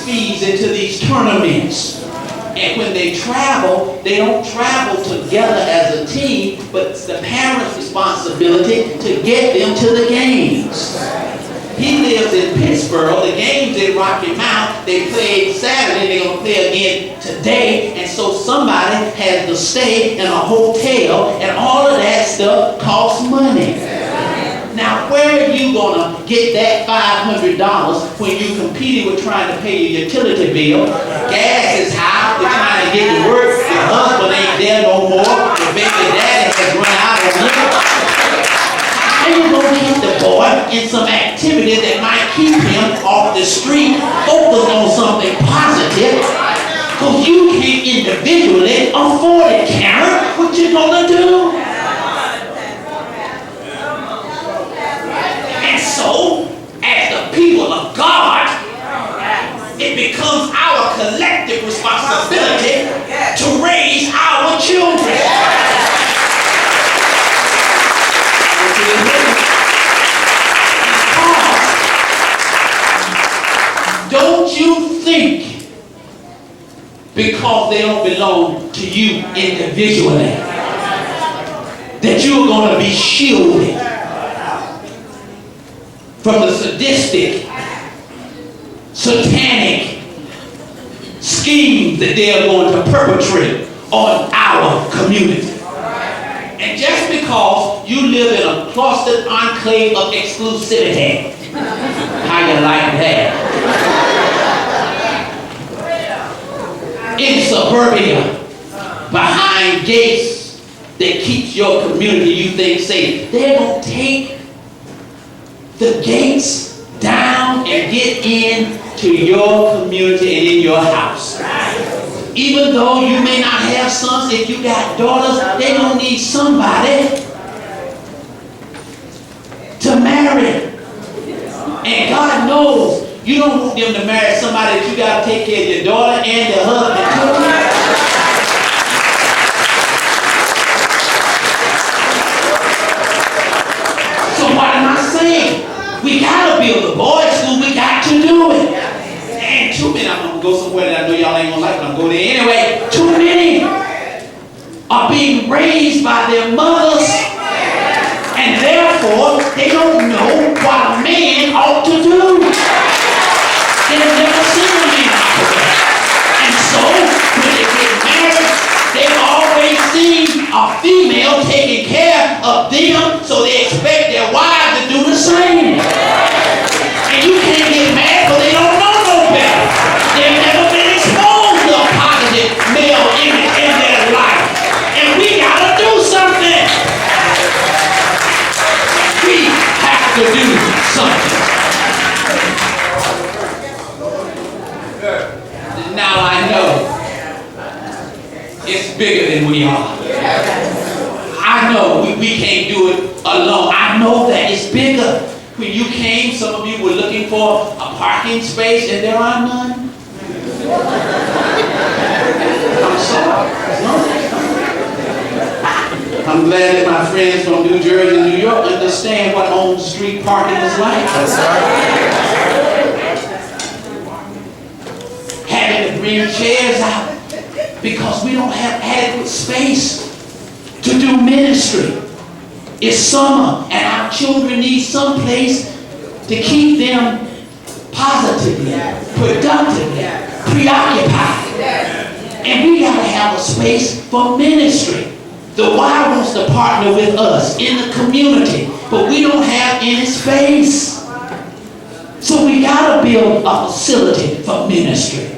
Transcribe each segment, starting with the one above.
fees into these tournaments. And when they travel, they don't travel together as a team, but it's the parents' responsibility to get them to the games. He lives in Pittsburgh. The game's in Rocky Mount. They played Saturday. They're going to play again today. And so somebody has to stay in a hotel, and all of that stuff costs money. Now, where are you going to get that $500 when you're competing with trying to pay your utility bill? Gas is high. You're trying to get to work. Your husband ain't there no more. Your baby daddy has run out of money. How you going to get the boy in some activity that might keep him off the street, focused on something positive? Because you can't individually afford it, Karen. What you going to do? So, as the people of God, it becomes our collective responsibility to raise our children. Don't you think because they don't belong to you individually that you're going to be shielded from the sadistic, satanic schemes that they are going to perpetrate on our community? And just because you live in a closeted enclave of exclusivity, how you like that? In suburbia, behind gates that keeps your community you think safe, they're going to take the gates down and get into your community and in your house. Even though you may not have sons, if you got daughters, they don't need somebody to marry. And God knows you don't want them to marry somebody that you got to take care of your daughter and your husband too. We gotta build a boys' school. We got to do it. And too many, I'm gonna go somewhere that I know y'all ain't gonna like, but I'm going there anyway. Too many are being raised by their mothers, and therefore they don't know what a man ought to do. They've never seen a man operate. And so when they get married, they've always seen a female taking care of them, so they expect their wives to do the same. And you can't get mad because they don't know no better. They've never been exposed to a positive male image in their life. And we gotta do something. We have to do something. Now I know it's bigger than we are. I know we can't do it alone. I know that it's bigger. When you came, some of you were looking for a parking space and there are none. I'm sorry. I'm glad that my friends from New Jersey and New York understand what on-street parking is like. That's right. Having to bring chairs out because we don't have adequate space to do ministry. It's summer and our children need some place to keep them positively, productively, preoccupied. And we got to have a space for ministry. The Y wants to partner with us in the community, but we don't have any space. So we got to build a facility for ministry.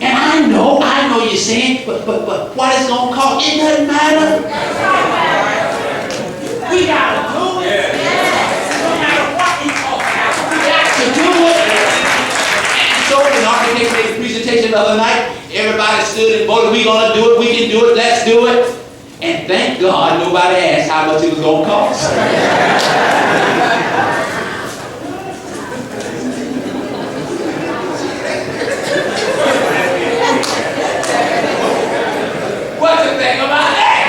And I know you're saying, but what it's going to cost, it doesn't matter. We got to do it. No matter what it costs, we got to do it. And so the architect made a presentation the other night. Everybody stood and voted, we're going to do it, we can do it, let's do it. And thank God nobody asked how much it was going to cost. What's the thing about that?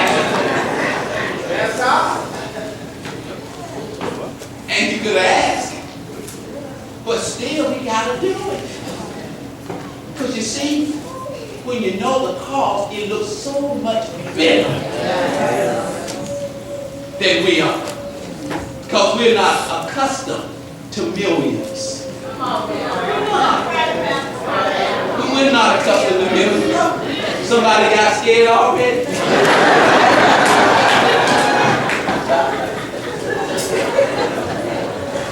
Yes, sir. And you could have asked. But still, we got to do it. Because you see, when you know the cost, it looks so much better than we are. Because we're not accustomed to millions. We're not accustomed to millions. Somebody got scared already?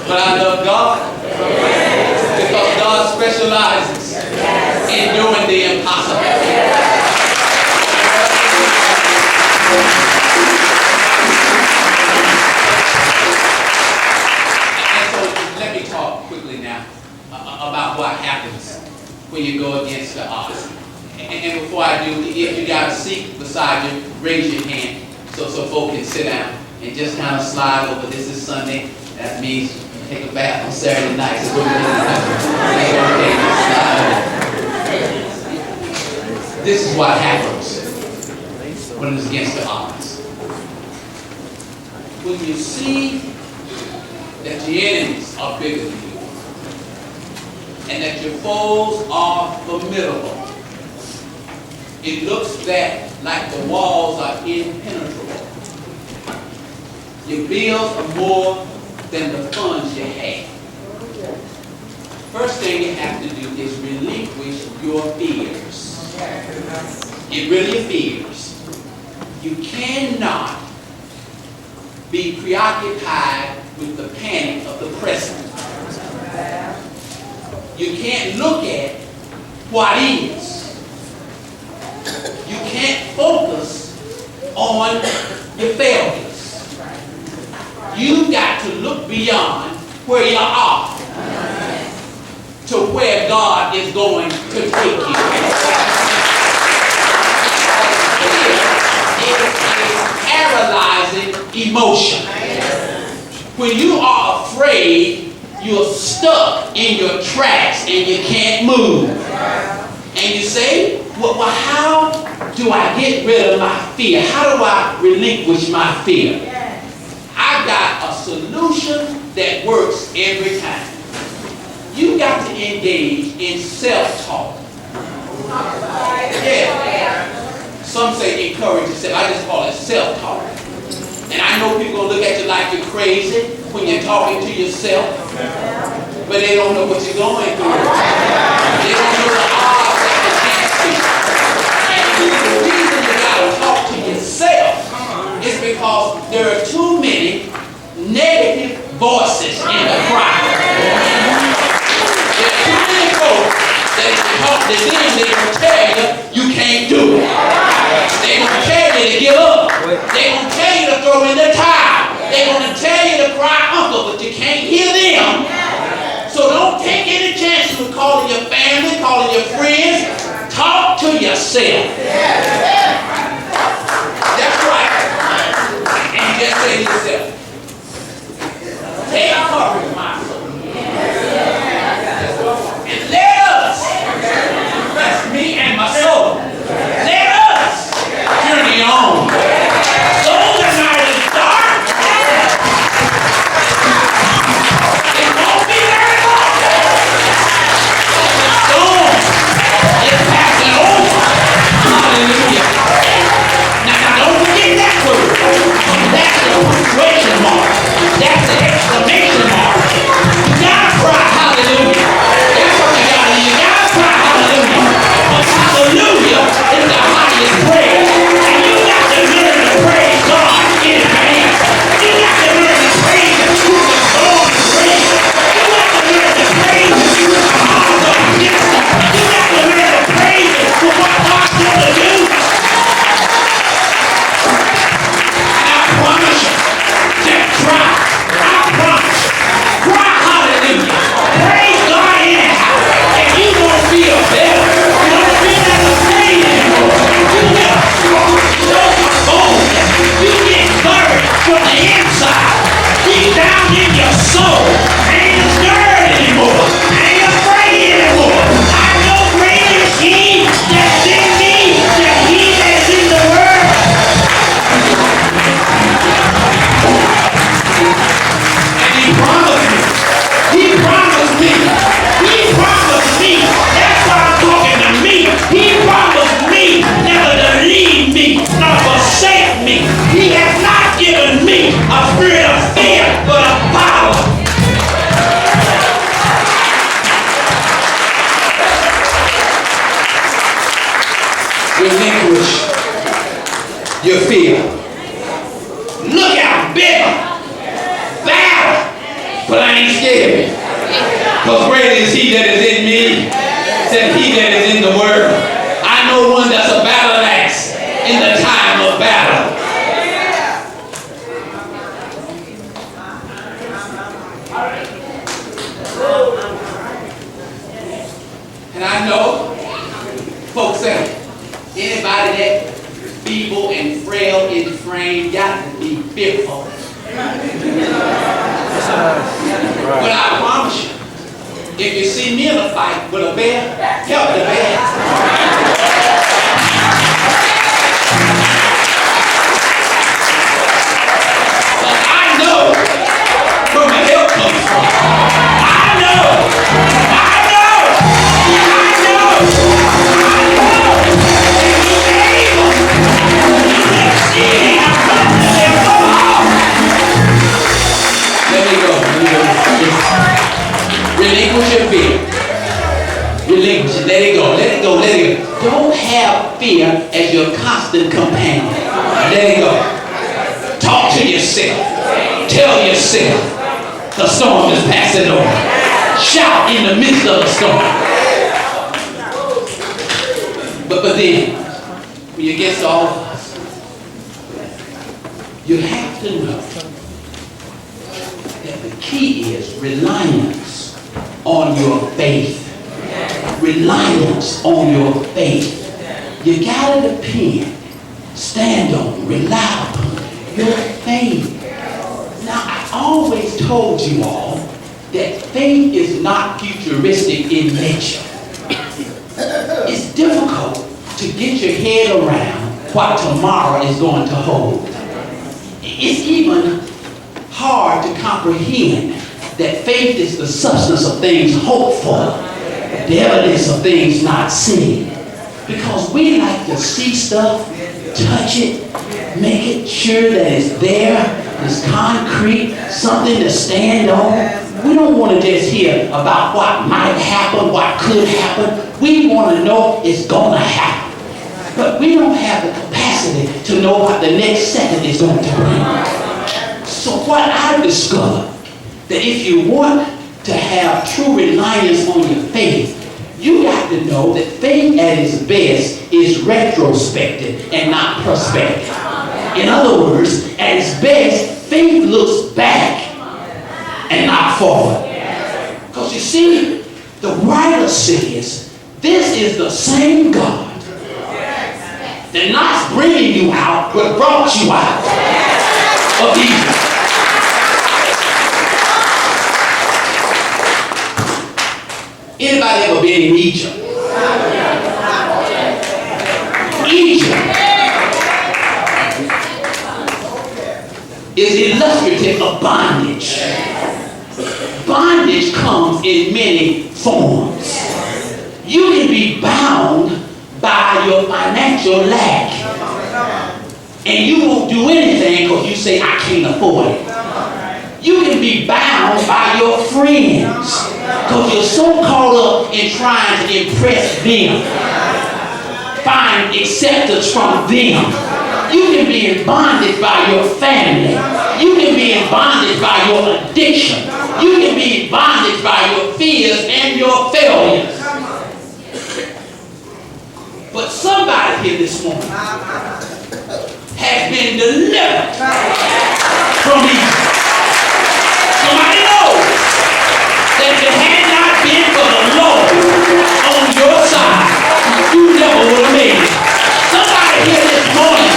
But I love God because God specializes in doing the impossible. And so let me talk quickly now about what happens when you go against the odds. And before I do, if you got a seat beside you, raise your hand so folks can sit down and just kind of slide over. This is Sunday. That means take a bath on Saturday night. So this is what happens when it's against the odds. When you see that your enemies are bigger than you, and that your foes are formidable, it looks like the walls are impenetrable. Your bills are more than the funds you have. First thing you have to do is relinquish your fears. Get rid of your fears. You cannot be preoccupied with the panic of the present. You can't look at what is. You can't focus on your failures. You've got to look beyond where you are to where God is going to take you. It is paralyzing emotion. When you are afraid, you're stuck in your tracks and you can't move. And you say, well, how do I get rid of my fear? How do I relinquish my fear? I've got a solution that works every time. You've got to engage in self-talk. Yeah. Some say encourage yourself. I just call it self-talk. And I know people are going to look at you like you're crazy when you're talking to yourself. But they don't know what you're going through. They don't know the odds that's against you. And the reason you got to talk to yourself is because there are too many negative voices in the crowd. There are too many folks that if you talk to them, they're going to tell you can't do it. They're going to tell you to give up. They're going to tell you to throw in the towel. They're going to tell you to cry uncle, but you can't hear them. So don't take any chances with calling your family, calling your friends. Talk to yourself. That's right. And just say to yourself, take courage, my soul. And let us, that's me and my soul, let us journey on. Though the night is dark, it won't be very long. The storm is passing over. Hallelujah. Now don't forget that word. That's the punctuation mark. That's the exclamation mark. Relinquish your fear. Look out, bigger, better, but I ain't scared. Because greater is he that is in me than he that is in the world. I know one that's a battle axe in the time of battle. And I know folks say, anybody that feeble and frail in frame got to be fearful. But I promise you, if you see me in a fight with a bear, help the bear. But I know where my help comes from. I know. Relinquish your fear. Relinquish it. Let it go. Let it go. Let it go. Don't have fear as your constant companion. Let it go. Talk to yourself. Tell yourself the storm is passing over. Shout in the midst of the storm. But then, when you get to all of us, you have to know that the key is reliance on your faith. Reliance on your faith. You gotta depend, stand on, rely upon your faith. Now, I always told you all that faith is not futuristic in nature. It's difficult to get your head around what tomorrow is going to hold. It's even hard to comprehend that faith is the substance of things hoped for, the evidence of things not seen. Because we like to see stuff, touch it, make it sure that it's there, it's concrete, something to stand on. We don't want to just hear about what might happen, what could happen. We want to know it's going to happen. But we don't have the capacity to know what the next second is going to bring. So what I've discovered, that if you want to have true reliance on your faith, you got to know that faith at its best is retrospective and not prospective. In other words, at its best, faith looks back and not forward. Because you see, the writer says, this is the same God that not bringing you out, but brought you out of Egypt. Anybody ever been in Egypt? Egypt is illustrative of bondage. Bondage comes in many forms. You can be bound by your financial lack, and you won't do anything because you say, I can't afford it. You can be bound by your friends because you're so caught up in trying to impress them, find acceptance from them. You can be in bondage by your family. You can be in bondage by your addiction. You can be in bondage by your fears and your failures. But somebody here this morning has been delivered from Egypt. Somebody knows that if it had not been for the Lord on your side, you never would have made it. Somebody here this morning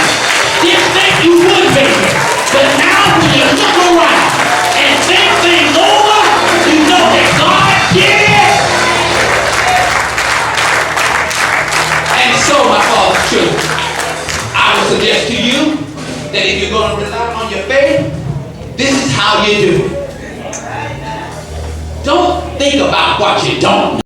didn't think you would make it, but now when you look around and think things over, you know that God did it. And so, my father's children, I would suggest to you that if you're going to rely on your faith, this is how you do it. Don't think about what you don't know.